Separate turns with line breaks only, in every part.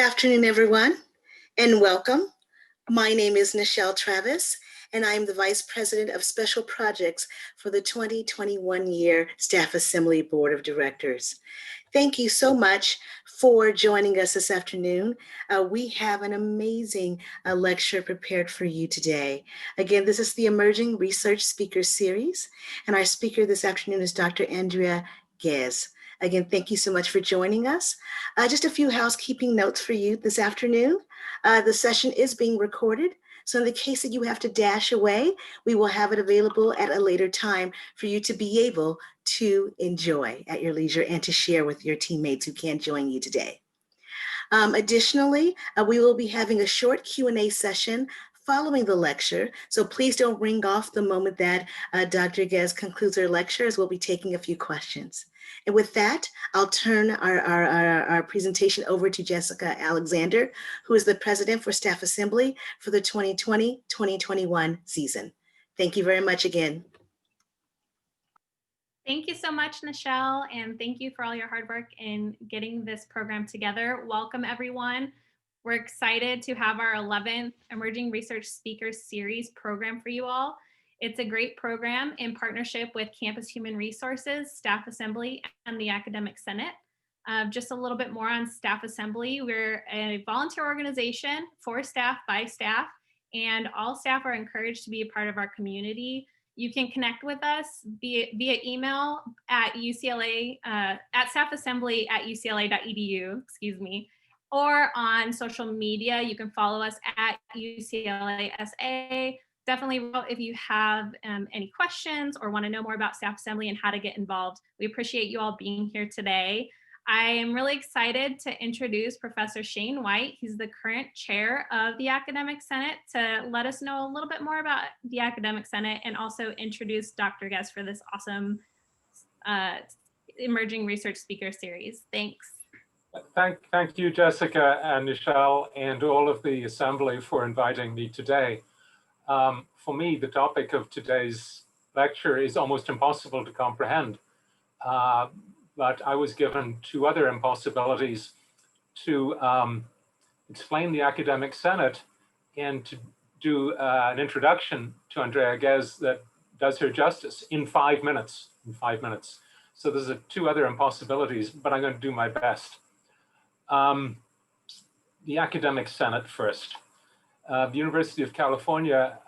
afternoon, everyone, and welcome. My name is Nichelle Travis, and I am the Vice President of Special Projects for the 2021 year Staff Assembly Board of Directors. Thank you so much for joining us this afternoon. We have an amazing lecture prepared for you today. Again, this is the Emerging Research Speaker Series, and our speaker this afternoon is Dr. Andrea Ghez. Again, thank you so much for joining us. Just a few housekeeping notes for you this afternoon. The session is being recorded, so in the case that you have to dash away, we will have it available at a later time for you to be able to enjoy at your leisure and to share with your teammates who can't join you today. Additionally, we will be having a short Q&A session following the lecture, so please don't ring off the moment that Dr. Ghez concludes her lecture, as we'll be taking a few questions. And with that, I'll turn our presentation over to Jessica Alexander, who is the President for Staff Assembly for the 2020-2021 season. Thank you very much again.
Thank you so much, Nichelle, and thank you for all your hard work in getting this program together. Welcome, everyone. We're excited to have our 11th Emerging Research Speakers Series program for you all. It's a great program in partnership with Campus Human Resources, Staff Assembly, and the Academic Senate. Just a little bit more on Staff Assembly. We're a volunteer organization for staff by staff, and all staff are encouraged to be a part of our community. You can connect with us via email at UCLA, at staffassembly@ucla.edu, excuse me, or on social media. You can follow us at UCLA-SA. Definitely, if you have any questions or want to know more about Staff Assembly and how to get involved, we appreciate you all being here today. I am really excited to introduce Professor Shane White. He's the current chair of the Academic Senate, to let us know a little bit more about the Academic Senate and also introduce Dr. Ghez for this awesome Emerging Research Speaker Series. Thanks.
Thank you, Jessica and Nichelle, and all of the Assembly for inviting me today. For me, the topic of today's lecture is almost impossible to comprehend, but I was given two other impossibilities: to explain the Academic Senate and to do an introduction to Andrea Ghez that does her justice in 5 minutes. So there's two other impossibilities, but I'm going to do my best. The Academic Senate first. The University of California,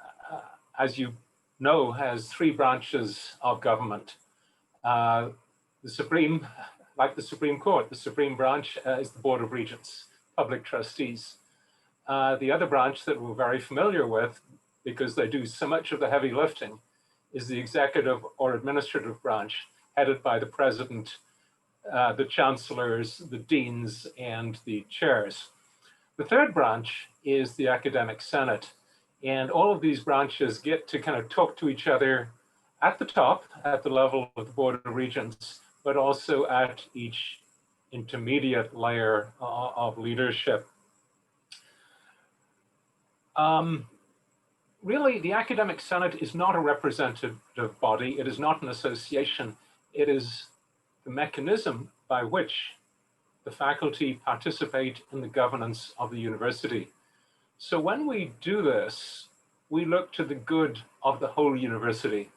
as you know, has 3 branches of government. The Supreme, like the Supreme Court, the Supreme branch is the Board of Regents, public trustees. The other branch that we're very familiar with, because they do so much of the heavy lifting, is the executive or administrative branch, headed by the president, the chancellors, the deans, and the chairs. The third branch is the Academic Senate, and all of these branches get to kind of talk to each other at the top, at the level of the Board of Regents, but also at each intermediate layer of leadership. Really, the Academic Senate is not a representative body. It is not an association. It is the mechanism by which the faculty participate in the governance of the university. So when we do this, we look to the good of the whole university,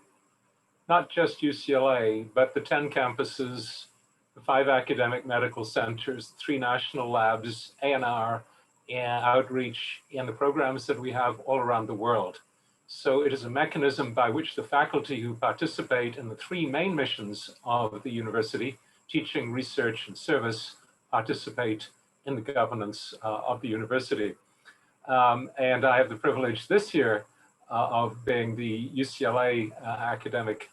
not just UCLA, but the 10 campuses, the 5 academic medical centers, 3 national labs, A&R, and outreach, and the programs that we have all around the world. So it is a mechanism by which the faculty who participate in the 3 main missions of the university, teaching, research, and service, participate in the governance of the university. And I have the privilege this year of being the UCLA Academic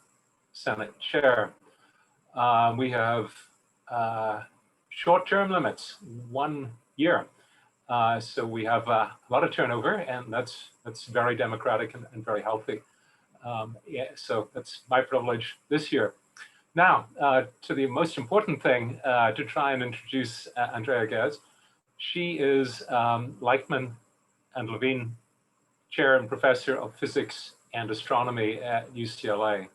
Senate Chair. We have short-term limits, 1 year. So we have a lot of turnover, and that's very democratic and very healthy. Yeah, so that's my privilege this year. Now, to the most important thing, to try and introduce Andrea Ghez. She is Leichtman and Levine Chair and Professor of Physics and Astronomy at UCLA.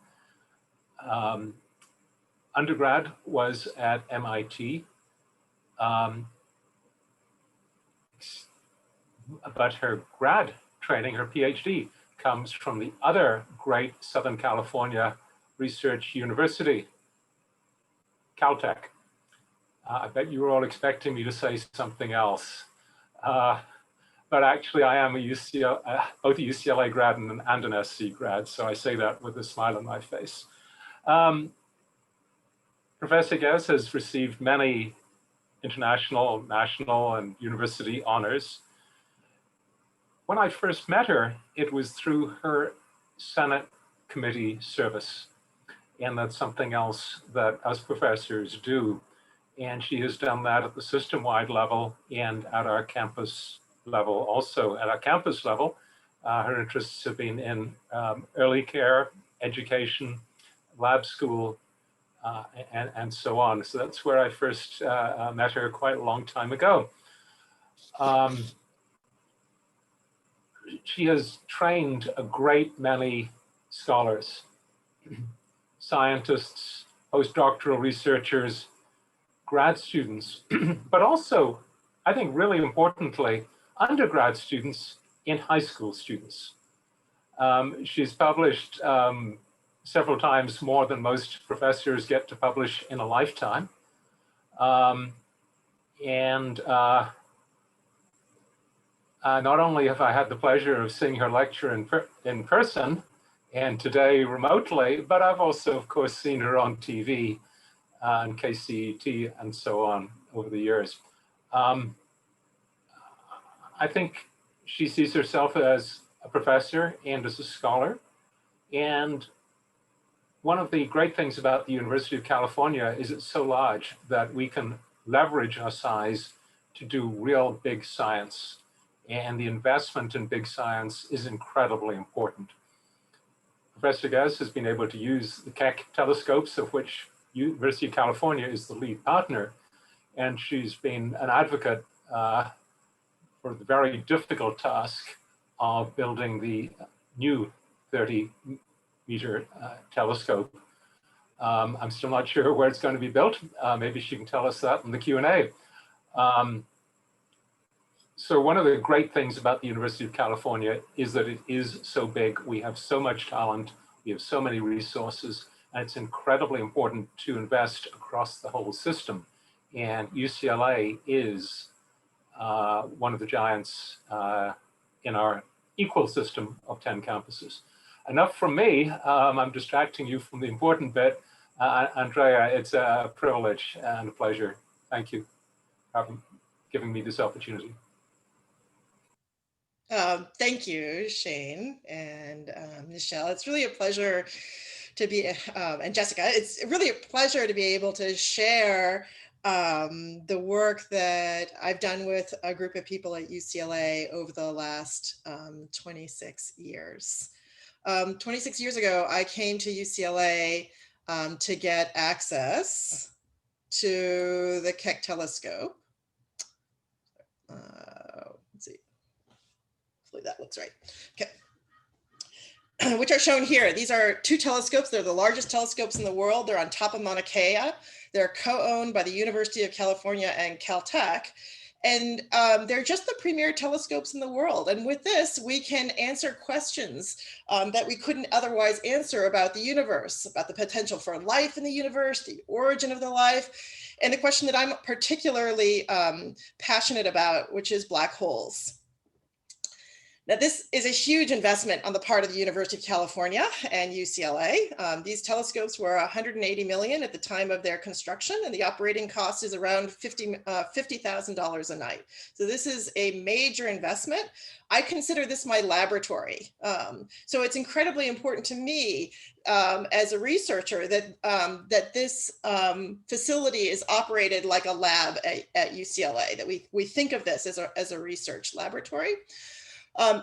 Undergrad was at MIT. but her grad training, her PhD, comes from the other great Southern California research university, Caltech. I bet you were all expecting me to say something else. But actually, I am both a UCLA grad and an SC grad, so I say that with a smile on my face. Professor Ghez has received many international, national, and university honors. When I first met her, it was through her Senate committee service. And that's something else that us professors do. And she has done that at the system-wide level and at our campus level also. At our campus level, her interests have been in early care, education, lab school, and so on. So that's where I first met her quite a long time ago. She has trained a great many scholars, scientists, postdoctoral researchers, grad students, but also, I think really importantly, undergrad students and high school students. She's published several times more than most professors get to publish in a lifetime. Not only have I had the pleasure of seeing her lecture in person and today remotely, but I've also, of course, seen her on TV and KCET and so on over the years. I think she sees herself as a professor and as a scholar. And one of the great things about the University of California is it's so large that we can leverage our size to do real big science. And the investment in big science is incredibly important. Professor Ghez has been able to use the Keck telescopes, of which University of California is the lead partner, and she's been an advocate for the very difficult task of building the new 30-meter telescope. I'm still not sure where it's going to be built. Maybe she can tell us that in the Q&A. So one of the great things about the University of California is that it is so big. We have so much talent. We have so many resources. And it's incredibly important to invest across the whole system. And UCLA is one of the giants in our equal system of 10 campuses. Enough from me. I'm distracting you from the important bit. Andrea, it's a privilege and a pleasure. Thank you for giving me this opportunity.
Thank you, Shane and Michelle. It's really a pleasure to be, and Jessica, it's really a pleasure to be able to share the work that I've done with a group of people at UCLA over the last 26 years. 26 years ago, I came to UCLA to get access to the Keck telescope. Let's see. That looks right. Okay. Which are shown here. These are two telescopes. They're the largest telescopes in the world. They're on top of Mauna Kea. They're co-owned by the University of California and Caltech. And they're just the premier telescopes in the world. And with this, we can answer questions that we couldn't otherwise answer about the universe, about the potential for life in the universe, the origin of the life, and the question that I'm particularly passionate about, which is black holes. Now, this is a huge investment on the part of the University of California and UCLA. These telescopes were $180 million at the time of their construction, and the operating cost is around $50,000 a night. So this is a major investment. I consider this my laboratory. So it's incredibly important to me as a researcher that, that this facility is operated like a lab at UCLA, that we think of this as a research laboratory.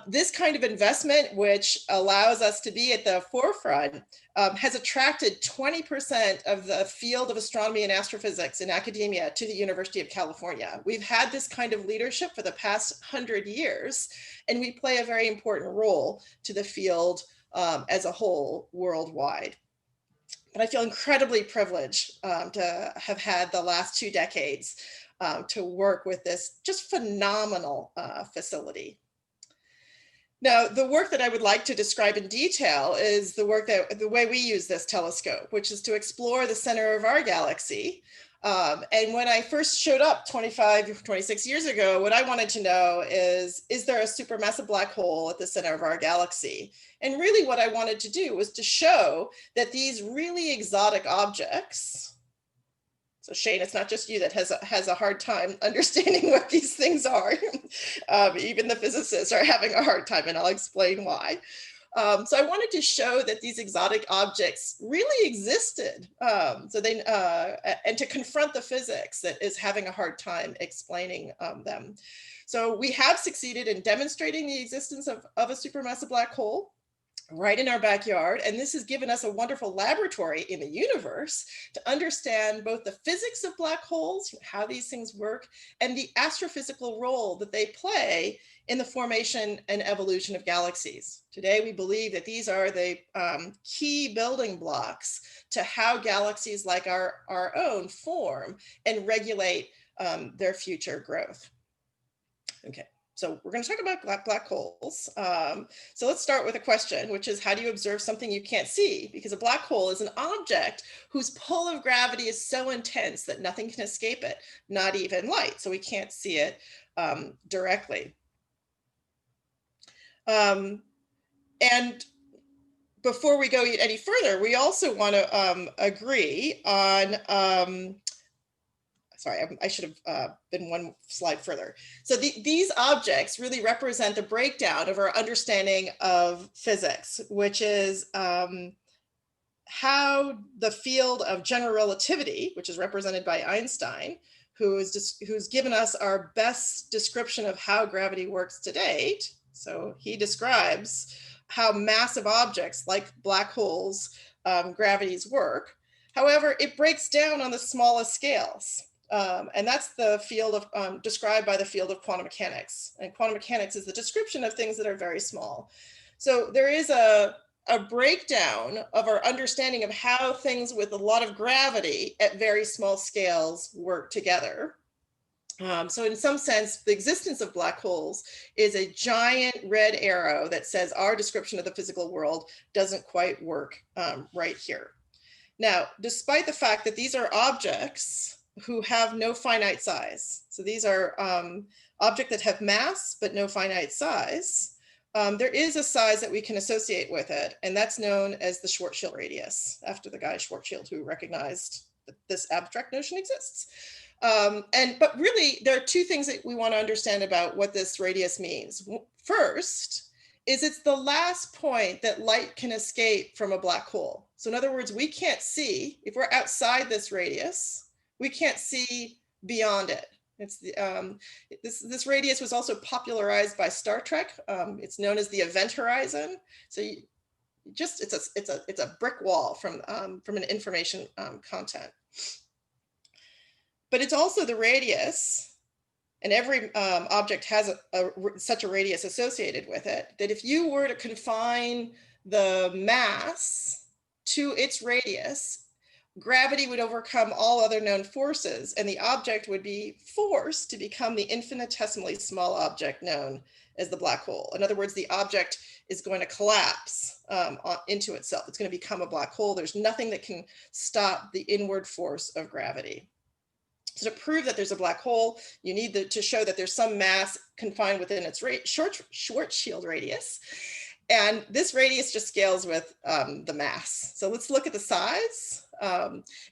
This kind of investment, which allows us to be at the forefront, has attracted 20% of the field of astronomy and astrophysics in academia to the University of California. We've had this kind of leadership for the past 100 years, and we play a very important role to the field as a whole worldwide. But I feel incredibly privileged to have had the last 2 decades to work with this just phenomenal facility. Now, the work that I would like to describe in detail is the way we use this telescope, which is to explore the center of our galaxy. And when I first showed up 26 years ago, what I wanted to know is there a supermassive black hole at the center of our galaxy? And really what I wanted to do was to show that these really exotic objects, so Shane, it's not just you that has a hard time understanding what these things are. Even the physicists are having a hard time, and I'll explain why. So I wanted to show that these exotic objects really existed. And to confront the physics that is having a hard time explaining them. So we have succeeded in demonstrating the existence of a supermassive black hole right in our backyard. And this has given us a wonderful laboratory in the universe to understand both the physics of black holes, how these things work, and the astrophysical role that they play in the formation and evolution of galaxies. Today, we believe that these are the key building blocks to how galaxies like our own form and regulate their future growth. Okay. So we're going to talk about black holes. So let's start with a question, which is, how do you observe something you can't see? Because a black hole is an object whose pull of gravity is so intense that nothing can escape it, not even light. So we can't see it directly. And before we go any further, we also want to agree on sorry, I should have been one slide further. So these objects really represent the breakdown of our understanding of physics, which is how the field of general relativity, which is represented by Einstein, who's given us our best description of how gravity works to date. So he describes how massive objects like black holes, gravities work. However, it breaks down on the smallest scales. And that's the field of described by the field of quantum mechanics. And quantum mechanics is the description of things that are very small. So there is a breakdown of our understanding of how things with a lot of gravity at very small scales work together. So in some sense, the existence of black holes is a giant red arrow that says our description of the physical world doesn't quite work right here. Now, despite the fact that these are objects who have no finite size. So these are objects that have mass, but no finite size. There is a size that we can associate with it, and that's known as the Schwarzschild radius, after the guy Schwarzschild who recognized that this abstract notion exists. But really, there are two things that we want to understand about what this radius means. First, is it's the last point that light can escape from a black hole. So in other words, we can't see, if we're outside this radius, we can't see beyond it. It's the, this radius was also popularized by Star Trek. It's known as the event horizon. So it's a brick wall from an information content. But it's also the radius, and every object has such a radius associated with it, that if you were to confine the mass to its radius, gravity would overcome all other known forces, and the object would be forced to become the infinitesimally small object known as the black hole. In other words, the object is going to collapse into itself. It's going to become a black hole. There's nothing that can stop the inward force of gravity. So to prove that there's a black hole, you need to show that there's some mass confined within its Schwarzschild radius. And this radius just scales with the mass. So let's look at the size.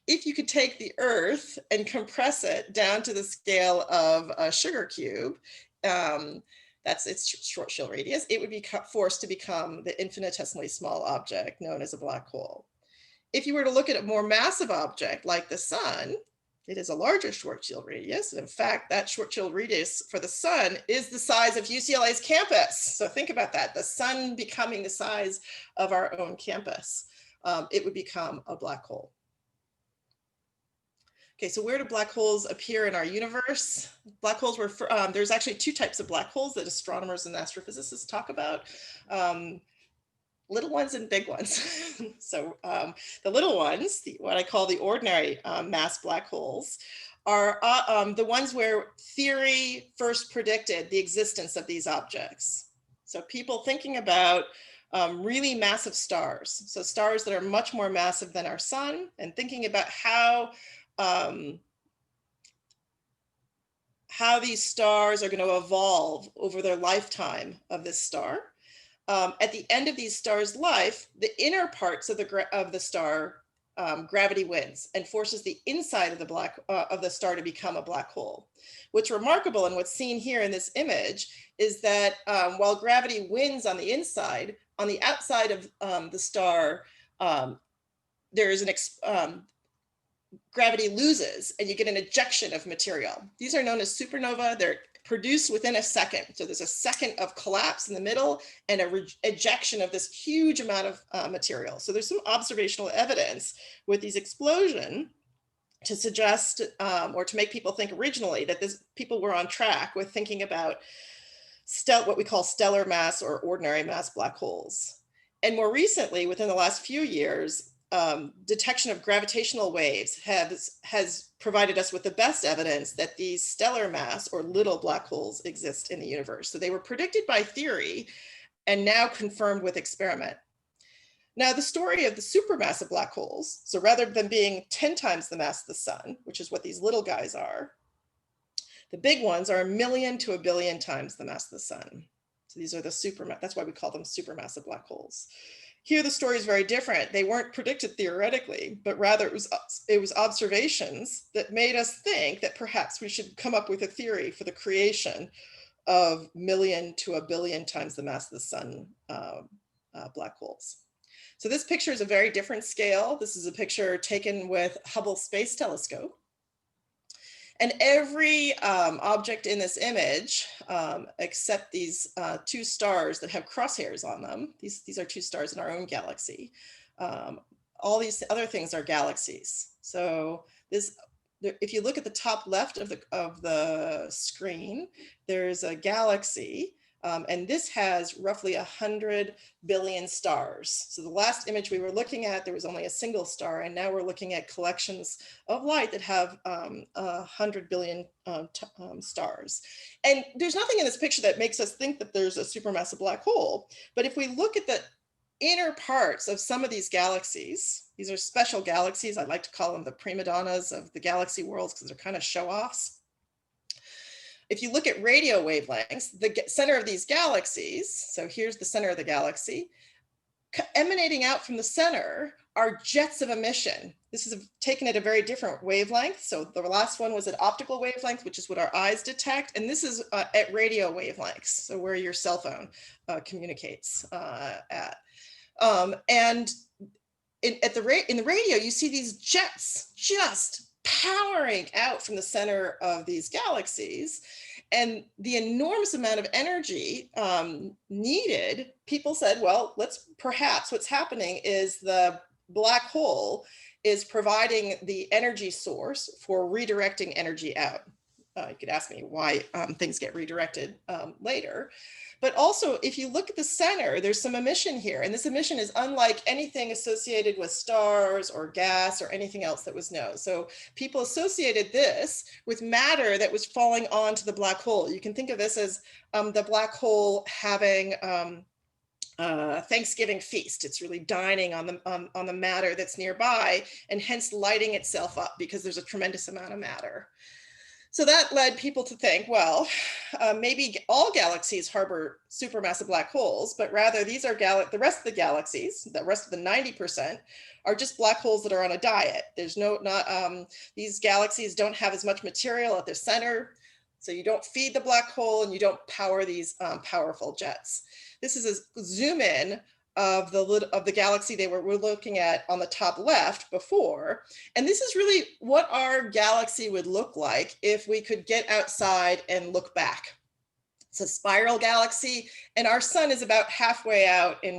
If you could take the Earth and compress it down to the scale of a sugar cube, that's its Schwarzschild radius, it would be forced to become the infinitesimally small object known as a black hole. If you were to look at a more massive object like the sun, it is a larger Schwarzschild radius. In fact, that Schwarzschild radius for the sun is the size of UCLA's campus. So think about that, the sun becoming the size of our own campus. It would become a black hole. Okay, so where do black holes appear in our universe? Black holes were, there's actually two types of black holes that astronomers and astrophysicists talk about. little ones and big ones. So the little ones, what I call the ordinary mass black holes, are the ones where theory first predicted the existence of these objects. So people thinking about really massive stars, so stars that are much more massive than our sun, and thinking about how these stars are going to evolve over their lifetime of this star. At the end of these stars' life, the inner parts of the star, gravity wins and forces the inside of the star to become a black hole. What's remarkable and what's seen here in this image is that while gravity wins on the inside, on the outside of the star, there is gravity loses and you get an ejection of material. These are known as supernova. They're produced within a second. So there's a second of collapse in the middle and a ejection of this huge amount of material. So there's some observational evidence with these explosions to suggest or to make people think originally that people were on track with thinking about what we call stellar mass or ordinary mass black holes. And more recently, within the last few years, detection of gravitational waves has provided us with the best evidence that these stellar mass or little black holes exist in the universe. So they were predicted by theory and now confirmed with experiment. Now, the story of the supermassive black holes, so rather than being 10 times the mass of the sun, which is what these little guys are, the big ones are 1 million to 1 billion times the mass of the sun. So these are that's why we call them supermassive black holes. Here, the story is very different. They weren't predicted theoretically, but rather it was observations that made us think that perhaps we should come up with a theory for the creation of 1 million to 1 billion times the mass of the sun black holes. So this picture is a very different scale. This is a picture taken with Hubble Space Telescope. And every object in this image, except these 2 stars that have crosshairs on them, these are 2 stars in our own galaxy. All these other things are galaxies. So if you look at the top left of the screen, there's a galaxy. And this has roughly 100 billion stars. So the last image we were looking at, there was only a single star, and now we're looking at collections of light that have 100 billion stars. And there's nothing in this picture that makes us think that there's a supermassive black hole. But if we look at the inner parts of some of these galaxies, these are special galaxies. I like to call them the prima donnas of the galaxy worlds because they're kind of show-offs. If you look at radio wavelengths, the center of these galaxies, so here's the center of the galaxy, emanating out from the center are jets of emission. This is taken at a very different wavelength. So the last one was at optical wavelength, which is what our eyes detect. And this is at radio wavelengths, so where your cell phone communicates at. And in the radio, you see these jets just powering out from the center of these galaxies, and the enormous amount of energy needed, people said, well, perhaps what's happening is the black hole is providing the energy source for redirecting energy out. You could ask me why things get redirected later. But also, if you look at the center, there's some emission here. And this emission is unlike anything associated with stars or gas or anything else that was known. So people associated this with matter that was falling onto the black hole. You can think of this as the black hole having Thanksgiving feast. It's really dining on the matter that's nearby and hence lighting itself up because there's a tremendous amount of matter. So that led people to think, well, maybe all galaxies harbor supermassive black holes, but rather these are the rest of the galaxies, the rest of the 90% are just black holes that are on a diet. There's these galaxies don't have as much material at their center, so you don't feed the black hole and you don't power these powerful jets. This is a zoom in of the galaxy we're looking at on the top left before. And this is really what our galaxy would look like if we could get outside and look back. It's a spiral galaxy, and our sun is about halfway out in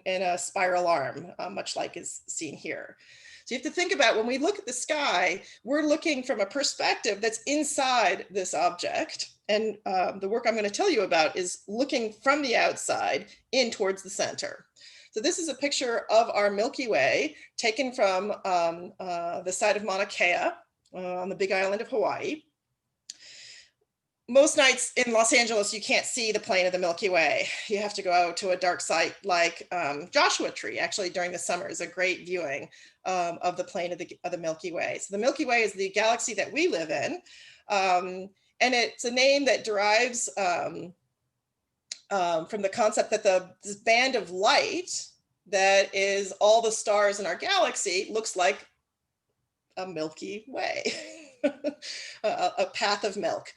a spiral arm, much like is seen here. So you have to think about, when we look at the sky, we're looking from a perspective that's inside this object. And the work I'm going to tell you about is looking from the outside in towards the center. So this is a picture of our Milky Way taken from the side of Mauna Kea on the Big Island of Hawaii. Most nights in Los Angeles, you can't see the plane of the Milky Way. You have to go out to a dark site like Joshua Tree. Actually, during the summer is a great viewing of the plane of the Milky Way. So the Milky Way is the galaxy that we live in. And it's a name that derives from the concept that this band of light that is all the stars in our galaxy looks like a Milky Way, a path of milk.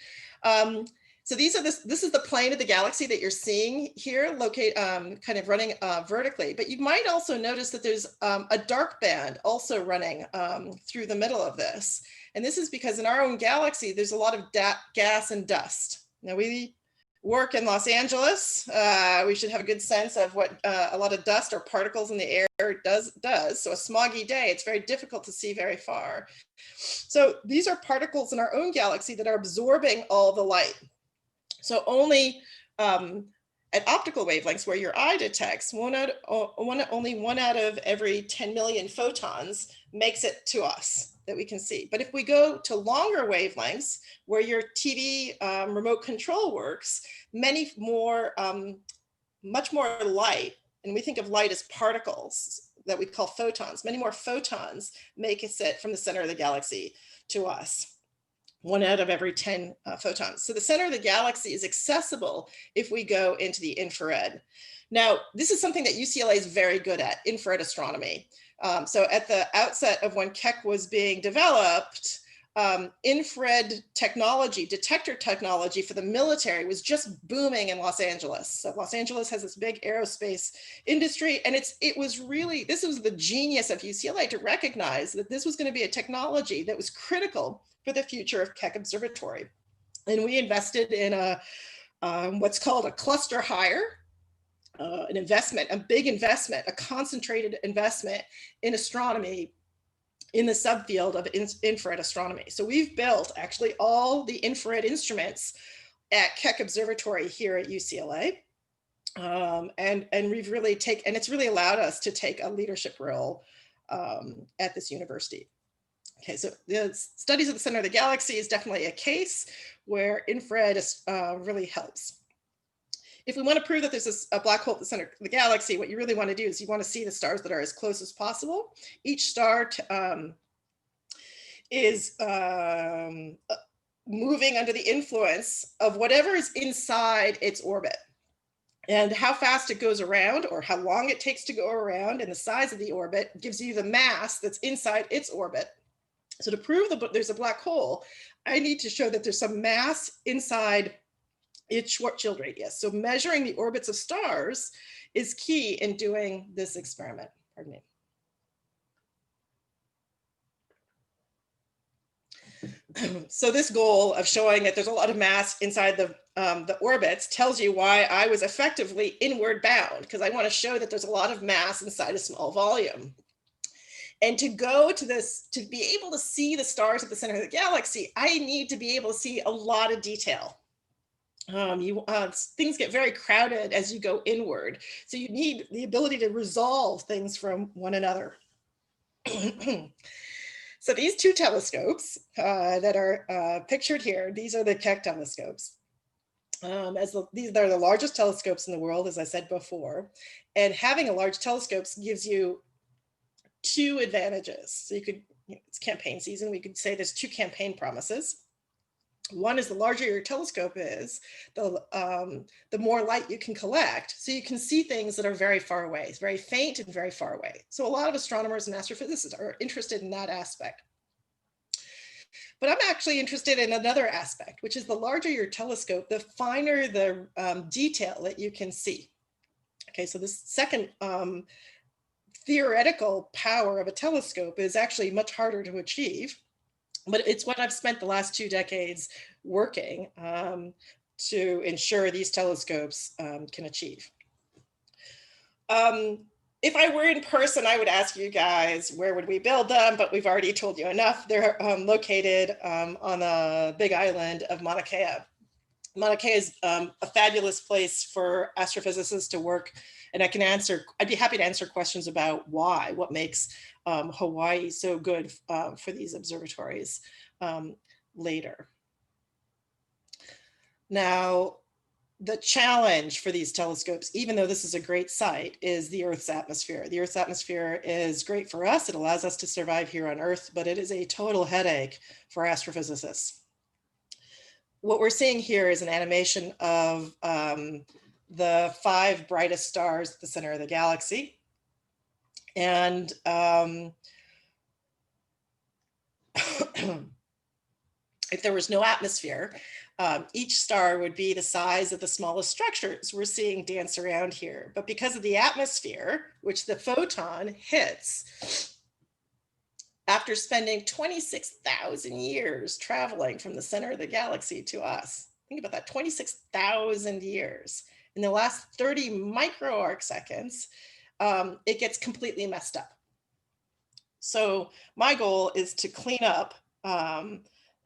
So this is the plane of the galaxy that you're seeing here, kind of running vertically. But you might also notice that there's a dark band also running through the middle of this. And this is because in our own galaxy, there's a lot of gas and dust. Now we work in Los Angeles. We should have a good sense of what a lot of dust or particles in the air does. So a smoggy day, it's very difficult to see very far. So these are particles in our own galaxy that are absorbing all the light. So only at optical wavelengths where your eye detects, only one out of every 10 million photons makes it to us that we can see. But if we go to longer wavelengths where your TV remote control works, much more light, and we think of light as particles that we call photons, many more photons make it from the center of the galaxy to us. 1 out of every 10 photons. So the center of the galaxy is accessible if we go into the infrared. Now, this is something that UCLA is very good at, infrared astronomy. So at the outset of when Keck was being developed, infrared technology, detector technology for the military was just booming in Los Angeles. So Los Angeles has this big aerospace industry, and this was the genius of UCLA to recognize that this was going to be a technology that was critical for the future of Keck Observatory. And we invested in what's called a cluster hire, an investment, a big investment, a concentrated investment in astronomy in the subfield of infrared astronomy. So we've built actually all the infrared instruments at Keck Observatory here at UCLA. And we've really and it's really allowed us to take a leadership role at this university. Okay, so the studies of the center of the galaxy is definitely a case where infrared really helps. If we want to prove that there's a black hole at the center of the galaxy, what you really want to do is you want to see the stars that are as close as possible. Each star is moving under the influence of whatever is inside its orbit. And how fast it goes around, or how long it takes to go around, and the size of the orbit gives you the mass that's inside its orbit. So to prove that there's a black hole, I need to show that there's some mass inside its Schwarzschild radius. So measuring the orbits of stars is key in doing this experiment. Pardon me. So this goal of showing that there's a lot of mass inside the orbits tells you why I was effectively inward bound, because I want to show that there's a lot of mass inside a small volume. And to go to this, to be able to see the stars at the center of the galaxy, I need to be able to see a lot of detail. Things get very crowded as you go inward. So you need the ability to resolve things from one another. So these two telescopes that are pictured here, these are the Keck telescopes. These are the largest telescopes in the world, as I said before. And having a large telescope gives you two advantages. So it's campaign season, we could say there's two campaign promises. One is the larger your telescope is, the more light you can collect. So you can see things that are very far away. It's very faint and very far away. So a lot of astronomers and astrophysicists are interested in that aspect. But I'm actually interested in another aspect, which is the larger your telescope, the finer the detail that you can see. Okay, so this second theoretical power of a telescope is actually much harder to achieve. But it's what I've spent the last 2 decades working to ensure these telescopes can achieve. If I were in person, I would ask you guys, where would we build them? But we've already told you enough. They're located on the big island of Mauna Kea. Mauna Kea is a fabulous place for astrophysicists to work. And I'd be happy to answer questions about why, what makes Hawaii so good for these observatories later. Now, the challenge for these telescopes, even though this is a great site, is the Earth's atmosphere. The Earth's atmosphere is great for us. It allows us to survive here on Earth, but it is a total headache for astrophysicists. What we're seeing here is an animation of the 5 brightest stars at the center of the galaxy. And if there was no atmosphere, each star would be the size of the smallest structures we're seeing dance around here. But because of the atmosphere, which the photon hits, after spending 26,000 years traveling from the center of the galaxy to us, think about that, 26,000 years. In the last 30 micro arc seconds, it gets completely messed up. So my goal is to clean up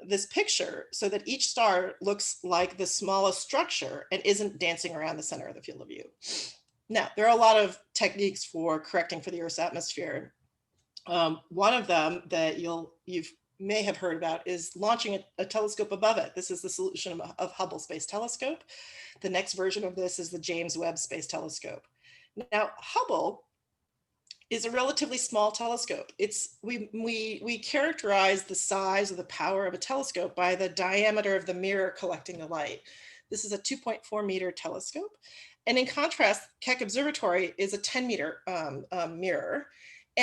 this picture so that each star looks like the smallest structure and isn't dancing around the center of the field of view. Now, there are a lot of techniques for correcting for the Earth's atmosphere. One of them that you may have heard about is launching a telescope above it. This is the solution of Hubble Space Telescope. The next version of this is the James Webb Space Telescope. Now, Hubble is a relatively small telescope. We characterize the size or the power of a telescope by the diameter of the mirror collecting the light. This is a 2.4 meter telescope. And in contrast, Keck Observatory is a 10 meter mirror.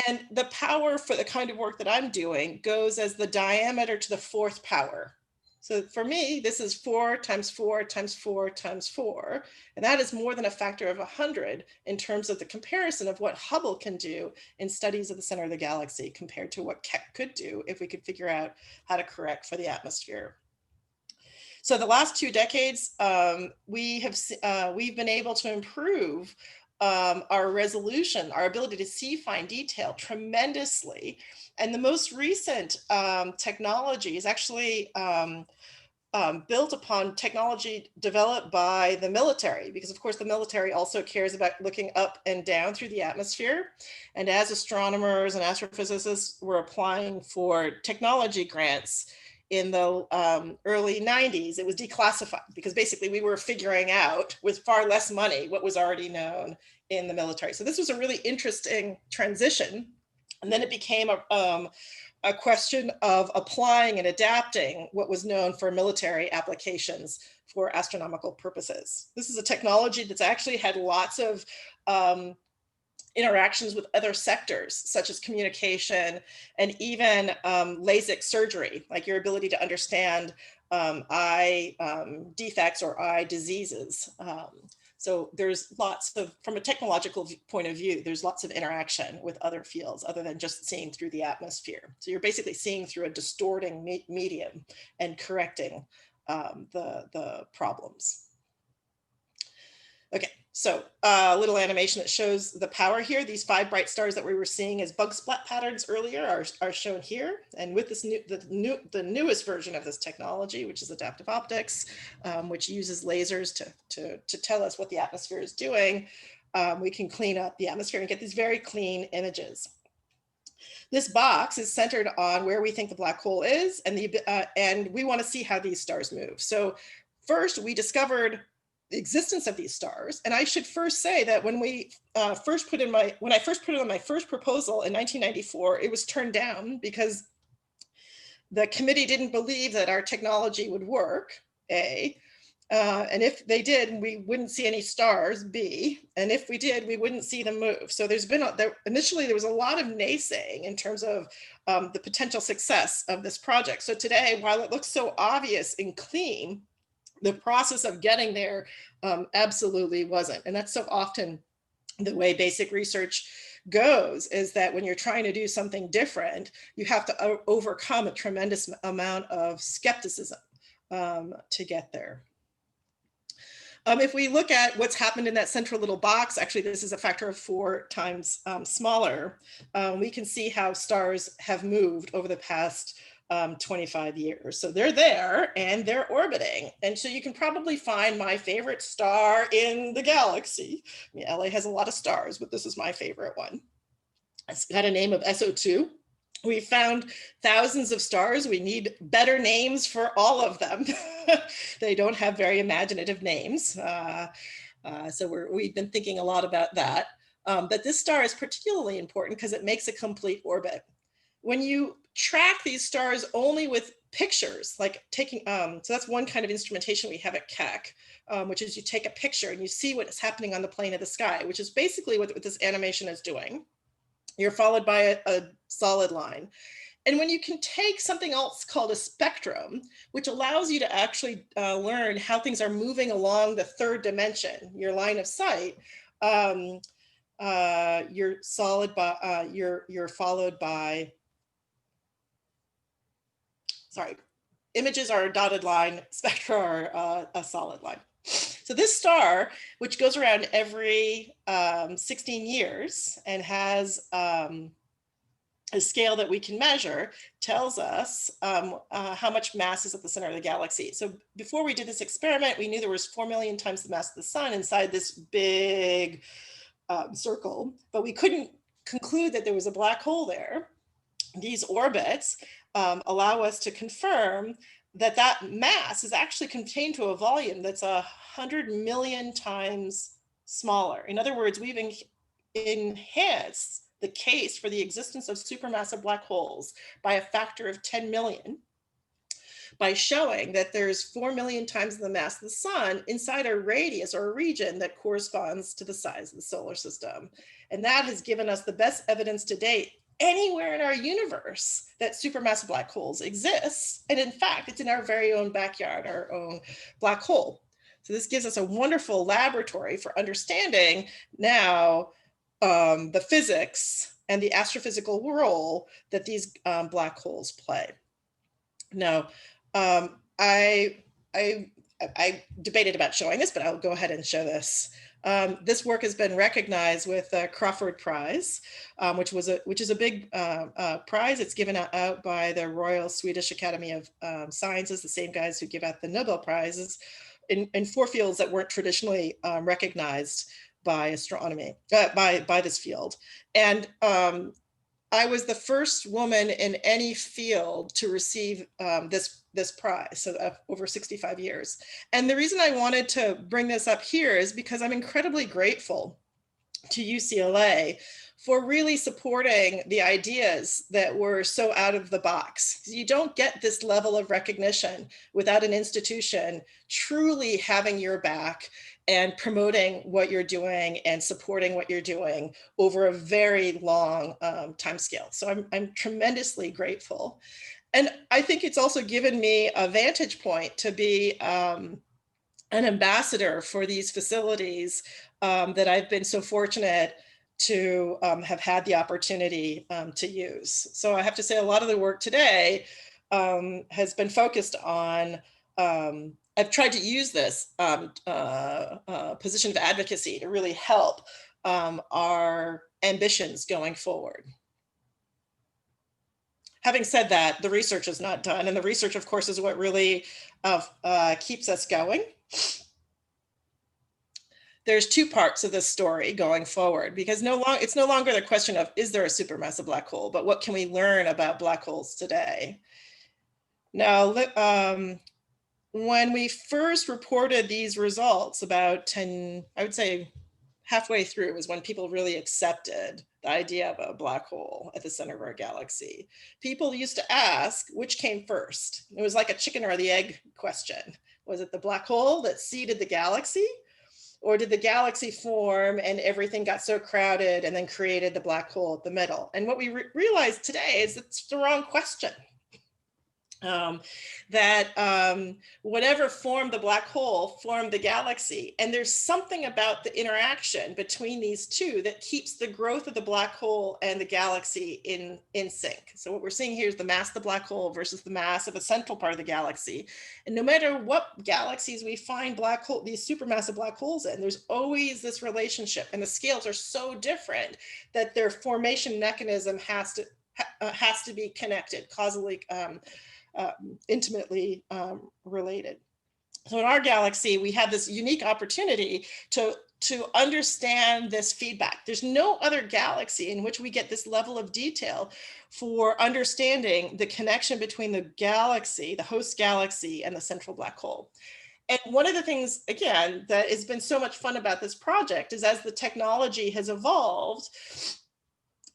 And the power for the kind of work that I'm doing goes as the diameter to the 4th power. So for me, this is 4 times 4 times 4 times 4. And that is more than a factor of 100 in terms of the comparison of what Hubble can do in studies of the center of the galaxy compared to what Keck could do if we could figure out how to correct for the atmosphere. So the last 2 decades, we've been able to improve our resolution, our ability to see fine detail tremendously. And the most recent technology is actually built upon technology developed by the military, because of course the military also cares about looking up and down through the atmosphere. And as astronomers and astrophysicists were applying for technology grants in the early 90s, it was declassified because basically we were figuring out with far less money what was already known in the military. So this was a really interesting transition. And then it became a question of applying and adapting what was known for military applications for astronomical purposes. This is a technology that's actually had lots of interactions with other sectors, such as communication and even LASIK surgery, like your ability to understand eye defects or eye diseases. So there's lots of, from a technological point of view, there's lots of interaction with other fields other than just seeing through the atmosphere. So you're basically seeing through a distorting medium and correcting the problems. Okay, so a little animation that shows the power here. These 5 bright stars that we were seeing as bug splat patterns earlier are shown here. And with this the newest version of this technology, which is adaptive optics, which uses lasers to tell us what the atmosphere is doing, we can clean up the atmosphere and get these very clean images. This box is centered on where we think the black hole is, and we want to see how these stars move. So first, we discovered the existence of these stars. And I should first say that when I first put in my first proposal in 1994, it was turned down because the committee didn't believe that our technology would work, A. And if they did, we wouldn't see any stars, B. And if we did, we wouldn't see them move. So initially there was a lot of naysaying in terms of the potential success of this project. So today, while it looks so obvious and clean, the process of getting there absolutely wasn't. And that's so often the way basic research goes, is that when you're trying to do something different, you have to overcome a tremendous amount of skepticism to get there. If we look at what's happened in that central little box, actually, this is a factor of 4 times smaller. We can see how stars have moved over the past 25 years. So they're there and they're orbiting. And so you can probably find my favorite star in the galaxy. I mean, LA has a lot of stars, but this is my favorite one. It's got a name of SO2. We found thousands of stars. We need better names for all of them. They don't have very imaginative names. So we've been thinking a lot about that. But this star is particularly important because it makes a complete orbit. When you track these stars only with pictures, like taking, so that's one kind of instrumentation we have at Keck, which is you take a picture and you see what is happening on the plane of the sky, which is basically what this animation is doing. You're followed by a solid line. And when you can take something else called a spectrum, which allows you to actually learn how things are moving along the third dimension, your line of sight, you're followed by, sorry, images are a dotted line, spectra are a solid line. So this star, which goes around every 16 years and has a scale that we can measure, tells us how much mass is at the center of the galaxy. So before we did this experiment, we knew there was 4 million times the mass of the sun inside this big circle, but we couldn't conclude that there was a black hole there. These orbits allow us to confirm that that mass is actually contained to a volume that's 100 million times smaller. In other words, we've enhanced the case for the existence of supermassive black holes by a factor of 10 million by showing that there's 4 million times the mass of the sun inside a radius or a region that corresponds to the size of the solar system. And that has given us the best evidence to date anywhere in our universe that supermassive black holes exist. And in fact, it's in our very own backyard, our own black hole. So this gives us a wonderful laboratory for understanding now the physics and the astrophysical role that these black holes play. Now, I debated about showing this, but I'll go ahead and show this. This work has been recognized with the Crawford Prize, which is a big prize. It's given out by the Royal Swedish Academy of Sciences, the same guys who give out the Nobel Prizes, in 4 fields that weren't traditionally recognized by astronomy, by this field. And I was the first woman in any field to receive this prize, so over 65 years. And the reason I wanted to bring this up here is because I'm incredibly grateful to UCLA for really supporting the ideas that were so out of the box. You don't get this level of recognition without an institution truly having your back and promoting what you're doing and supporting what you're doing over a very long time scale. So I'm tremendously grateful. And I think it's also given me a vantage point to be an ambassador for these facilities that I've been so fortunate to have had the opportunity to use. So I have to say a lot of the work today has been focused on, I've tried to use this position of advocacy to really help our ambitions going forward. Having said that, the research is not done, and the research, of course, is what really keeps us going. There's 2 parts of this story going forward, because it's no longer the question of, is there a supermassive black hole, but what can we learn about black holes today? Now, when we first reported these results about I would say halfway through is when people really accepted the idea of a black hole at the center of our galaxy. People used to ask, which came first? It was like a chicken or the egg question. Was it the black hole that seeded the galaxy? Or did the galaxy form and everything got so crowded and then created the black hole at the middle? And what we realized today is it's the wrong question. Whatever formed the black hole formed the galaxy. And there's something about the interaction between these two that keeps the growth of the black hole and the galaxy in sync. So what we're seeing here is the mass of the black hole versus the mass of a central part of the galaxy. And no matter what galaxies we find these supermassive black holes in, there's always this relationship, and the scales are so different that their formation mechanism has to be connected, causally intimately related. So in our galaxy, we have this unique opportunity to understand this feedback. There's no other galaxy in which we get this level of detail for understanding the connection between the galaxy, the host galaxy, and the central black hole. And one of the things, again, that has been so much fun about this project is as the technology has evolved,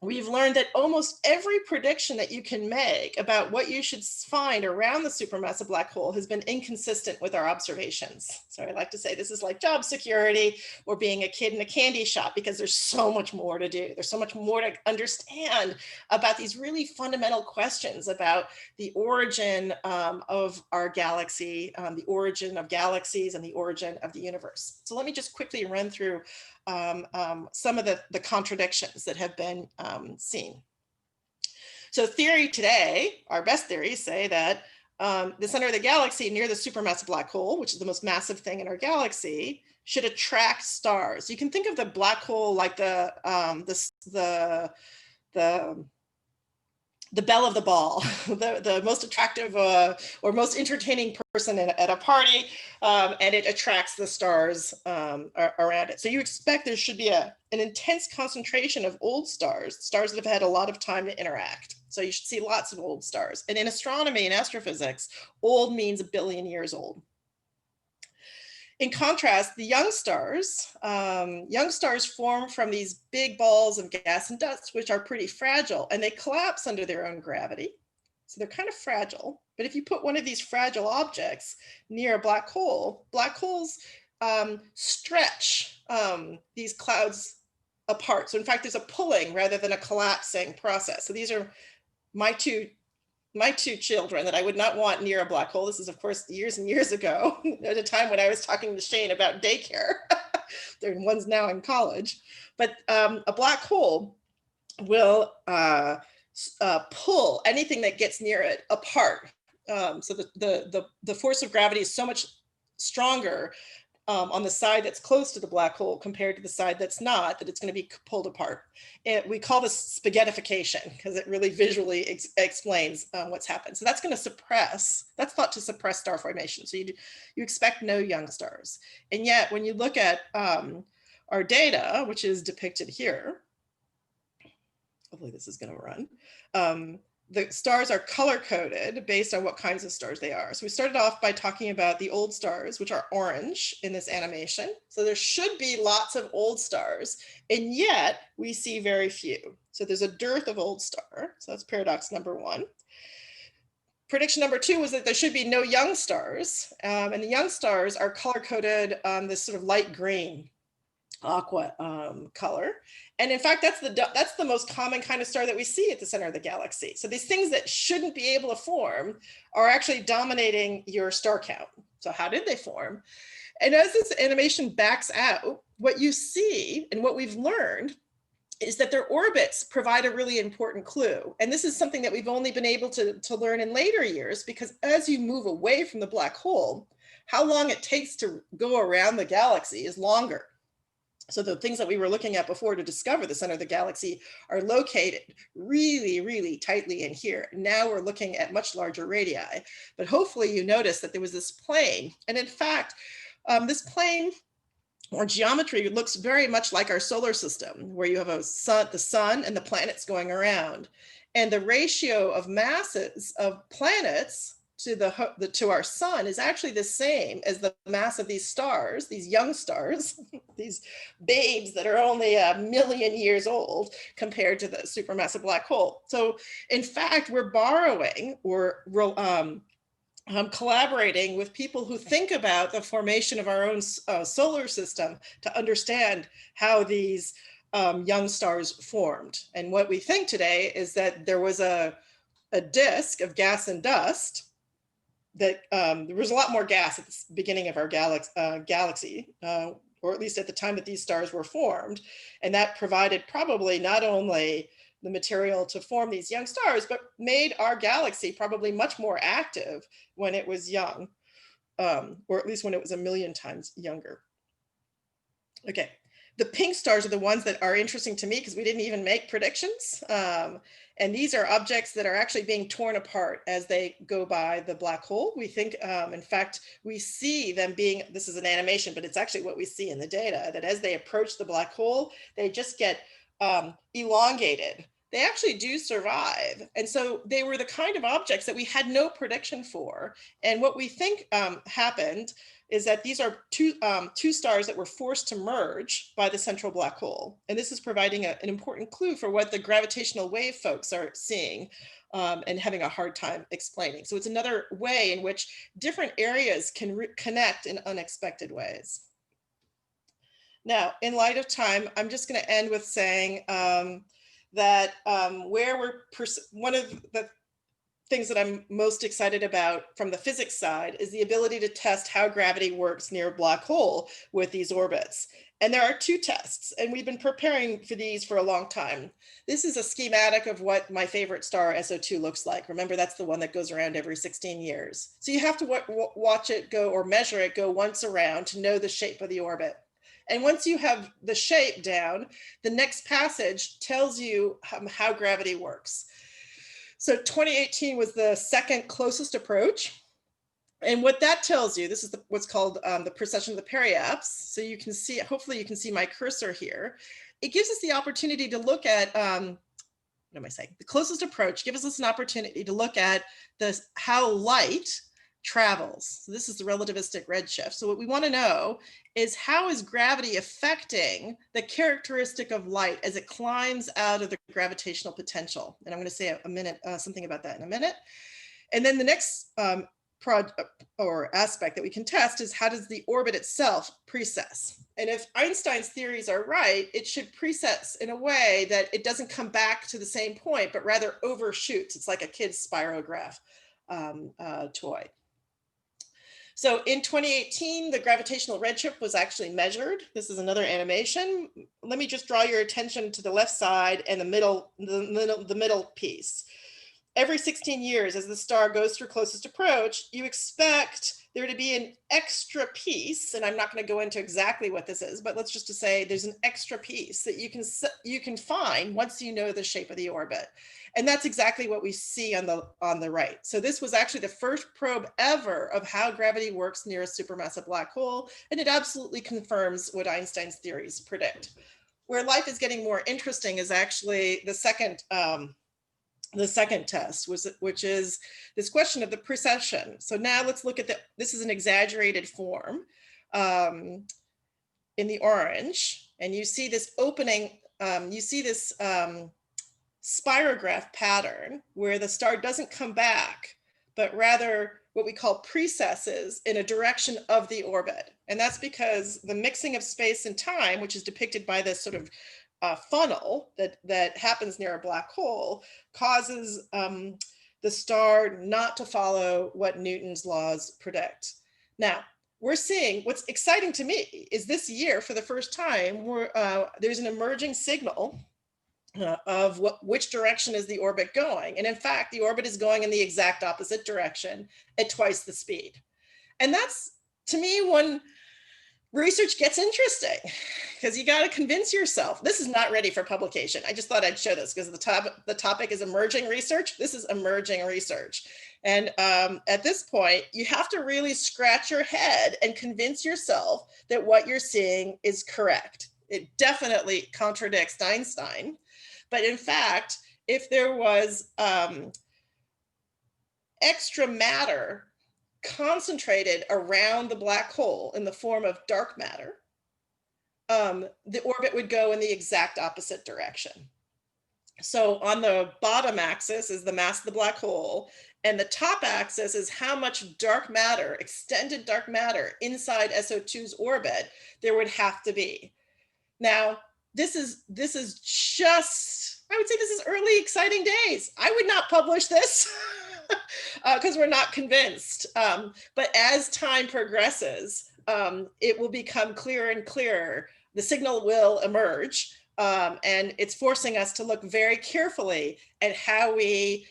we've learned that almost every prediction that you can make about what you should find around the supermassive black hole has been inconsistent with our observations. So I like to say this is like job security or being a kid in a candy shop, because there's so much more to do. There's so much more to understand about these really fundamental questions about the origin of our galaxy, the origin of galaxies, and the origin of the universe. So let me just quickly run through some of the contradictions that have been seen. So theory today, our best theories say that the center of the galaxy near the supermassive black hole, which is the most massive thing in our galaxy, should attract stars. You can think of the black hole like the belle of the ball, the most attractive or most entertaining person at a party, and it attracts the stars around it. So you expect there should be an intense concentration of old stars that have had a lot of time to interact. So you should see lots of old stars. And in astronomy and astrophysics, old means 1 billion years old. In contrast, the young stars form from these big balls of gas and dust, which are pretty fragile, and they collapse under their own gravity. So they're kind of fragile. But if you put one of these fragile objects near a black hole, black holes stretch these clouds apart. So in fact, there's a pulling rather than a collapsing process. So these are my two children that I would not want near a black hole. This is, of course, years and years ago, at a time when I was talking to Shane about daycare. One's now in college. But a black hole will pull anything that gets near it apart. So the force of gravity is so much stronger on the side that's close to the black hole compared to the side that's not, that it's going to be pulled apart. And we call this spaghettification because it really visually explains what's happened. So that's going to that's thought to suppress star formation. So you expect no young stars. And yet when you look at our data, which is depicted here, hopefully this is going to run, the stars are color-coded based on what kinds of stars they are. So we started off by talking about the old stars, which are orange in this animation. So there should be lots of old stars, and yet we see very few. So there's a dearth of old star. So that's paradox number one. Prediction number two was that there should be no young stars, and the young stars are color-coded this sort of light green, aqua color. And in fact, that's the most common kind of star that we see at the center of the galaxy. So these things that shouldn't be able to form are actually dominating your star count. So how did they form? And as this animation backs out, what you see and what we've learned is that their orbits provide a really important clue. And this is something that we've only been able to learn in later years, because as you move away from the black hole, how long it takes to go around the galaxy is longer. So the things that we were looking at before to discover the center of the galaxy are located really, really tightly in here. Now we're looking at much larger radii, but hopefully you notice that there was this plane. And in fact, this plane or geometry looks very much like our solar system, where you have the sun and the planets going around. And the ratio of masses of planets to our sun is actually the same as the mass of these stars, these young stars, these babes that are only 1 million years old compared to the supermassive black hole. So in fact, we're borrowing or collaborating with people who think about the formation of our own solar system to understand how these young stars formed. And what we think today is that there was a disk of gas and dust there was a lot more gas at the beginning of our galaxy, or at least at the time that these stars were formed. And that provided probably not only the material to form these young stars, but made our galaxy probably much more active when it was young, or at least when it was 1,000,000 times younger. Okay, the pink stars are the ones that are interesting to me because we didn't even make predictions. And these are objects that are actually being torn apart as they go by the black hole. We think, in fact, we see them being, this is an animation, but it's actually what we see in the data, that as they approach the black hole, they just get elongated. They actually do survive. And so they were the kind of objects that we had no prediction for. And what we think happened is that these are two stars that were forced to merge by the central black hole. And this is providing an important clue for what the gravitational wave folks are seeing and having a hard time explaining. So it's another way in which different areas can connect in unexpected ways. Now, in light of time, I'm just going to end with saying that one of the things that I'm most excited about from the physics side is the ability to test how gravity works near a black hole with these orbits. And there are 2 tests, and we've been preparing for these for a long time. This is a schematic of what my favorite star SO2 looks like. Remember, that's the one that goes around every 16 years. So you have to watch it go or measure it go once around to know the shape of the orbit. And once you have the shape down, the next passage tells you how gravity works. So 2018 was the second closest approach. And what that tells you, this is what's called the precession of the periapse. So you can see, hopefully you can see my cursor here. It gives us the opportunity to look at, what am I saying? The closest approach gives us an opportunity to look at how light travels. So this is the relativistic redshift. So what we want to know is, how is gravity affecting the characteristic of light as it climbs out of the gravitational potential? And I'm going to say something about that in a minute. And then the next aspect that we can test is, how does the orbit itself precess? And if Einstein's theories are right, it should precess in a way that it doesn't come back to the same point, but rather overshoots. It's like a kid's spirograph toy. So in 2018, the gravitational redshift was actually measured. This is another animation. Let me just draw your attention to the left side and the middle piece. Every 16 years, as the star goes through closest approach, you expect there to be an extra piece, and I'm not going to go into exactly what this is, but let's just say there's an extra piece that you can find once you know the shape of the orbit. And that's exactly what we see on the right. So this was actually the first probe ever of how gravity works near a supermassive black hole, and it absolutely confirms what Einstein's theories predict. Where life is getting more interesting is actually the second test, which is this question of the precession. So now let's look at this is an exaggerated form in the orange, and you see this opening, you see this spirograph pattern where the star doesn't come back, but rather what we call precesses in a direction of the orbit. And that's because the mixing of space and time, which is depicted by this sort of funnel that happens near a black hole, causes the star not to follow what Newton's laws predict. Now, we're seeing, what's exciting to me is this year, for the first time, there's an emerging signal of which direction is the orbit going. And in fact, the orbit is going in the exact opposite direction at twice the speed. And that's, to me, when research gets interesting, because you got to convince yourself. This is not ready for publication. I just thought I'd show this because the topic is emerging research. This is emerging research. And at this point, you have to really scratch your head and convince yourself that what you're seeing is correct. It definitely contradicts Einstein. But in fact, if there was extra matter concentrated around the black hole in the form of dark matter, the orbit would go in the exact opposite direction. So on the bottom axis is the mass of the black hole, and the top axis is how much dark matter, extended dark matter, inside SO2's orbit there would have to be. Now, this is just, I would say this is early exciting days. I would not publish this. because we're not convinced. But as time progresses, it will become clearer and clearer. The signal will emerge, and it's forcing us to look very carefully at how we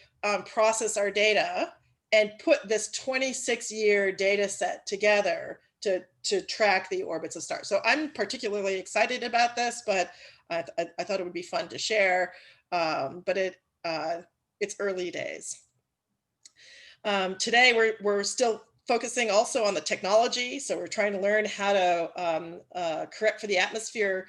process our data and put this 26-year data set together to track the orbits of stars. So I'm particularly excited about this, but I thought it would be fun to share, but it's early days. Today, we're still focusing also on the technology. So we're trying to learn how to correct for the atmosphere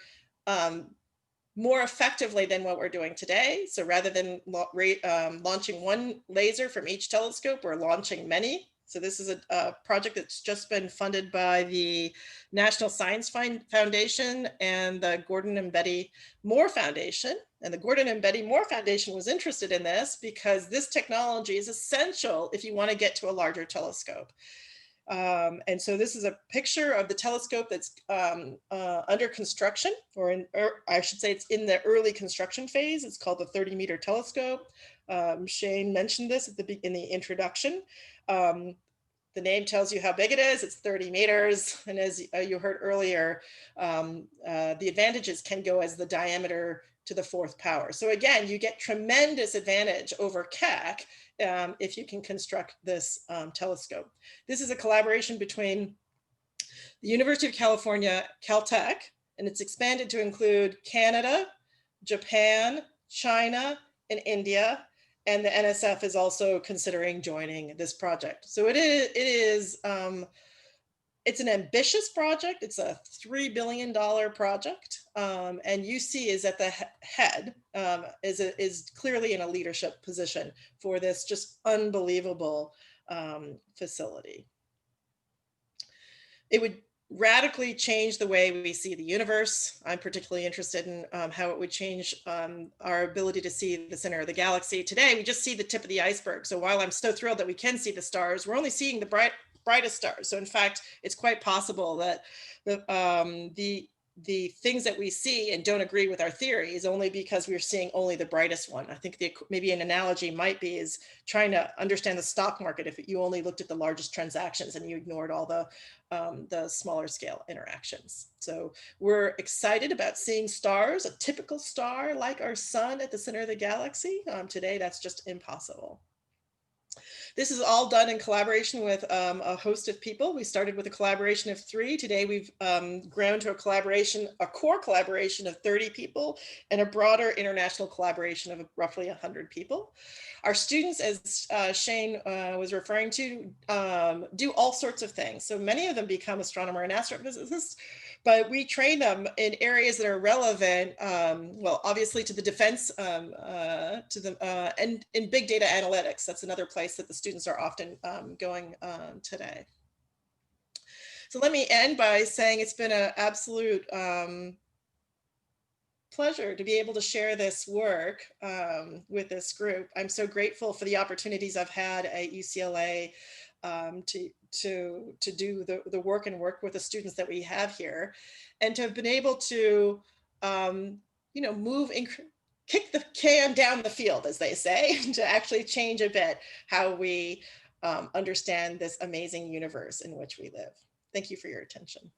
more effectively than what we're doing today. So rather than launching one laser from each telescope, we're launching many. So this is a project that's just been funded by the National Science Foundation and the Gordon and Betty Moore Foundation. And the Gordon and Betty Moore Foundation was interested in this because this technology is essential if you want to get to a larger telescope. And so this is a picture of the telescope that's under construction, or I should say it's in the early construction phase. It's called the 30-meter telescope. Shane mentioned this in the introduction. The name tells you how big it is. It's 30 meters. And as you heard earlier, the advantages can go as the diameter to the 4th power. So again, you get tremendous advantage over Keck if you can construct this telescope. This is a collaboration between the University of California, Caltech, and it's expanded to include Canada, Japan, China, and India. And the NSF is also considering joining this project. So it's an ambitious project. It's a $3 billion project. And UC is at the head, is clearly in a leadership position for this just unbelievable facility. It would radically change the way we see the universe. I'm particularly interested in how it would change our ability to see the center of the galaxy. Today, we just see the tip of the iceberg. So while I'm so thrilled that we can see the stars, we're only seeing the brightest stars. So in fact, it's quite possible that the things that we see and don't agree with our theory is only because we're seeing only the brightest one. I think maybe an analogy might be is trying to understand the stock market if you only looked at the largest transactions and you ignored all the smaller scale interactions. So we're excited about seeing stars, a typical star like our sun at the center of the galaxy. Today, that's just impossible. This is all done in collaboration with a host of people. We started with a collaboration of 3. Today, we've grown to a core collaboration of 30 people and a broader international collaboration of roughly 100 people. Our students, as Shane was referring to, do all sorts of things. So many of them become astronomer and astrophysicists, but we train them in areas that are relevant, well, obviously to the defense, and in big data analytics. That's another place that the students are often going today. So let me end by saying it's been an absolute pleasure to be able to share this work with this group. I'm so grateful for the opportunities I've had at UCLA to do the work and work with the students that we have here, and to have been able to, move and kick the can down the field, as they say, to actually change a bit how we understand this amazing universe in which we live. Thank you for your attention.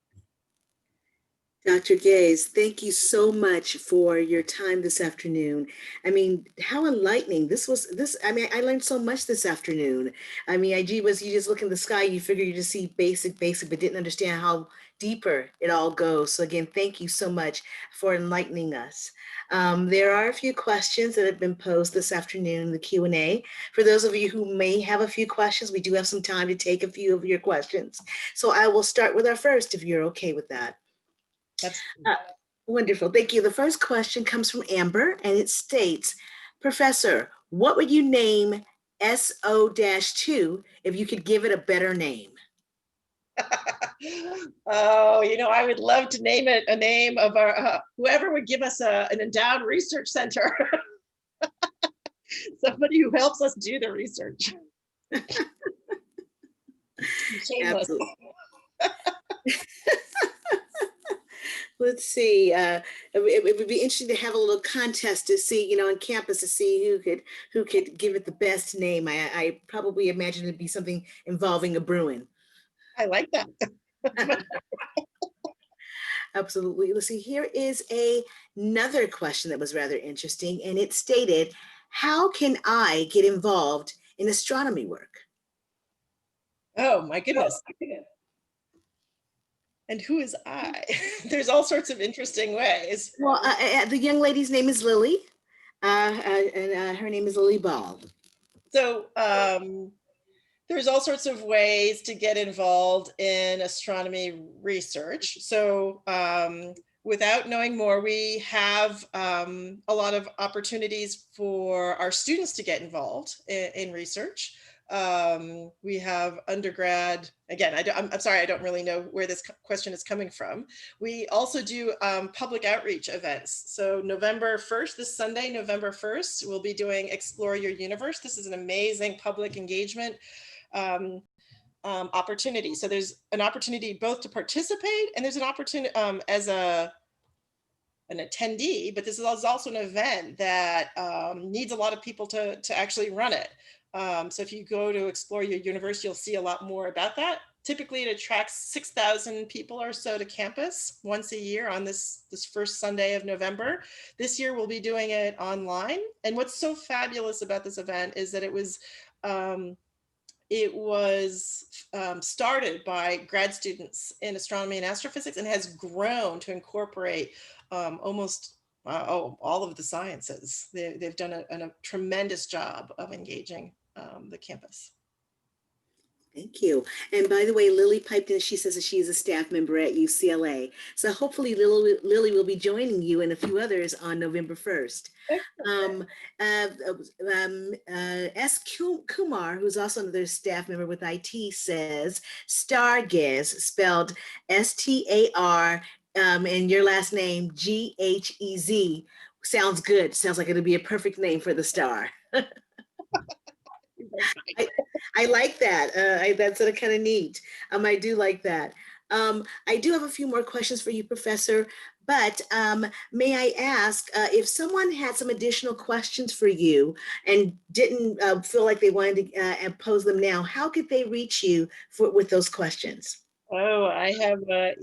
Dr. Ghez, thank you so much for your time this afternoon. I mean, how enlightening I learned so much this afternoon. I mean, you just look in the sky, you figure you just see basic, but didn't understand how deeper it all goes. So again, thank you so much for enlightening us. There are a few questions that have been posed this afternoon in the Q&A. For those of you who may have a few questions, we do have some time to take a few of your questions. So I will start with our first, if you're okay with that. Wonderful, thank you. The first question comes from Amber, and it states, Professor, what would you name SO-2 if you could give it a better name?
Oh, I would love to name it a name of our, whoever would give us an endowed research center. Somebody who helps us do the research. Shameless.
Absolutely. Let's see. It would be interesting to have a little contest to see, on campus to see who could give it the best name. I probably imagine it'd be something involving a Bruin.
I like that.
Absolutely. Let's see. Here is another question that was rather interesting, and it stated, "How can I get involved in astronomy work?"
Oh my goodness. And who is I? There's all sorts of interesting ways.
Well, the young lady's name is Lily, and her name is Lily Ball.
So there's all sorts of ways to get involved in astronomy research. So without knowing more, we have a lot of opportunities for our students to get involved in research. We have undergrad, again, I'm sorry, I don't really know where this question is coming from. We also do public outreach events. So November 1st, this Sunday, November 1st, we'll be doing Explore Your Universe. This is an amazing public engagement opportunity. So there's an opportunity both to participate, and there's an opportunity as an attendee, but this is also an event that needs a lot of people to actually run it. So if you go to Explore Your Universe, you'll see a lot more about that. Typically it attracts 6,000 people or so to campus once a year on this first Sunday of November. This year we'll be doing it online. And what's so fabulous about this event is that it was started by grad students in astronomy and astrophysics and has grown to incorporate almost all of the sciences. They've done a tremendous job of engaging the campus.
Thank you. And by the way, Lily piped in, she says that she is a staff member at UCLA. So hopefully Lily will be joining you and a few others on November 1st. S. Kumar, who's also another staff member with IT, says Star Ghez, spelled STAR, and your last name GHEZ. Sounds good. Sounds like it'll be a perfect name for the star. I like that. That's kind of neat. I do like that. I do have a few more questions for you, Professor, but may I ask if someone had some additional questions for you and didn't feel like they wanted to pose them now, how could they reach you with those questions?
Oh, I have, my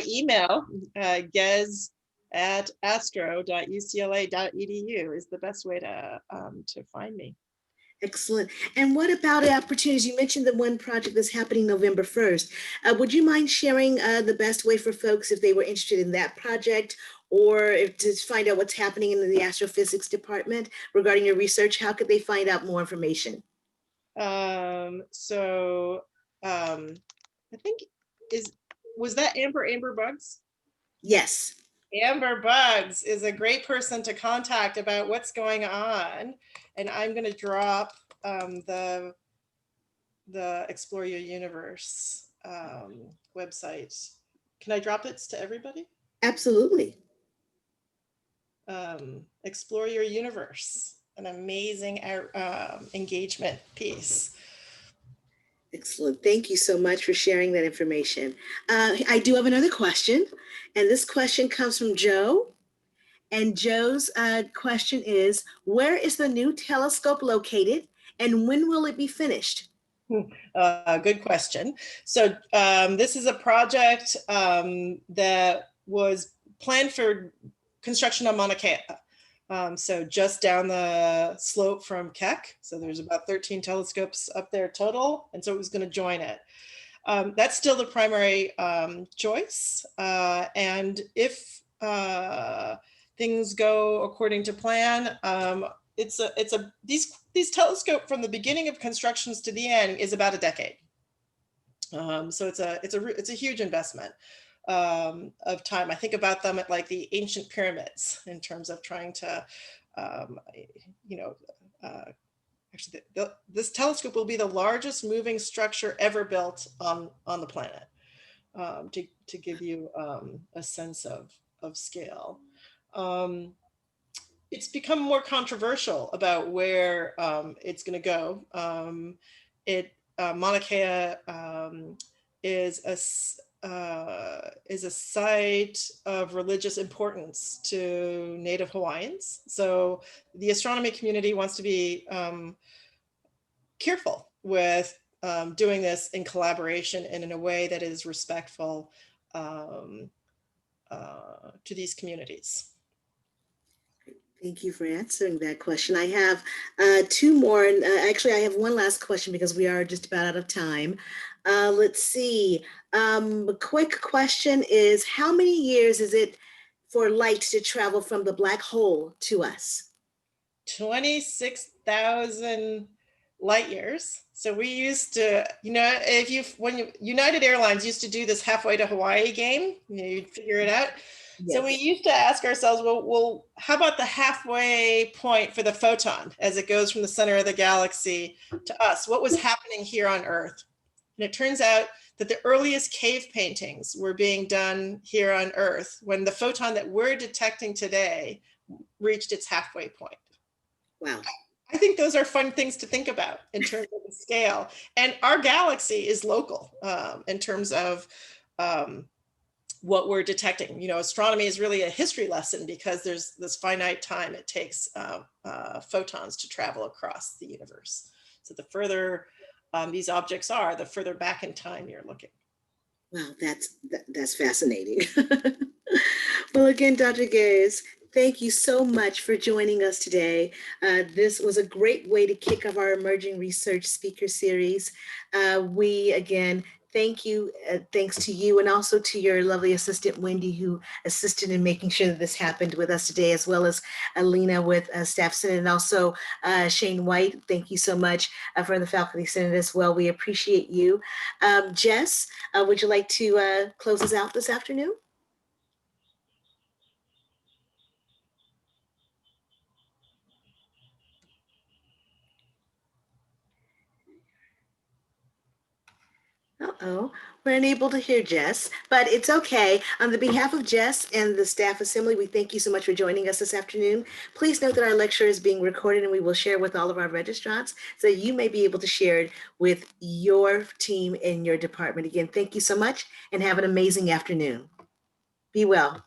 email, ghez@astro.ucla.edu is the best way to find me.
Excellent. And what about opportunities? You mentioned the one project that's happening November 1st. Would you mind sharing the best way for folks if they were interested in that project, or if to find out what's happening in the astrophysics department regarding your research? How could they find out more information?
I think was that Amber Bugs?
Yes.
Amber Bugs is a great person to contact about what's going on. And I'm going to drop the Explore Your Universe website. Can I drop it to everybody?
Absolutely.
Explore Your Universe, an amazing engagement piece.
Excellent. Thank you so much for sharing that information. I do have another question, and this question comes from Joe. And Joe's question is, where is the new telescope located and when will it be finished?
Good question. So this is a project that was planned for construction on Mauna Kea. So just down the slope from Keck. So there's about 13 telescopes up there total. And so it was going to join it. That's still the primary choice. And if things go according to plan, these telescope from the beginning of constructions to the end is about a decade. So it's a huge investment of time. I think about them at like the ancient pyramids in terms of trying to, actually this telescope will be the largest moving structure ever built on the planet, to give you a sense of scale. It's become more controversial about where it's going to go. Mauna Kea is is a site of religious importance to Native Hawaiians. So the astronomy community wants to be careful with doing this in collaboration and in a way that is respectful to these communities.
Thank you for answering that question. I have two more, and actually I have one last question because we are just about out of time. Let's see. A quick question is, how many years is it for light to travel from the black hole to us?
26,000 light years. So we used to, United Airlines used to do this halfway to Hawaii game, you'd figure it out. Yes. So we used to ask ourselves, well, how about the halfway point for the photon as it goes from the center of the galaxy to us? What was happening here on Earth? And it turns out that the earliest cave paintings were being done here on Earth when the photon that we're detecting today reached its halfway point.
Wow.
I think those are fun things to think about in terms of the scale. And our galaxy is local in terms of what we're detecting. Astronomy is really a history lesson because there's this finite time it takes photons to travel across the universe. So the further these objects are, the further back in time you're looking.
Wow, that's fascinating. Well, again, Dr. Ghez, thank you so much for joining us today. This was a great way to kick off our Emerging Research Speaker Series. We, again, thank you. Thanks to you and also to your lovely assistant, Wendy, who assisted in making sure that this happened with us today, as well as Alina with Staff Senate, and also Shane White. Thank you so much for the Faculty Senate as well. We appreciate you. Ghez, would you like to close us out this afternoon? Uh-oh, we're unable to hear Ghez, but it's okay. On the behalf of Ghez and the Staff Assembly, we thank you so much for joining us this afternoon. Please note that our lecture is being recorded and we will share with all of our registrants so you may be able to share it with your team in your department. Again, thank you so much and have an amazing afternoon. Be well.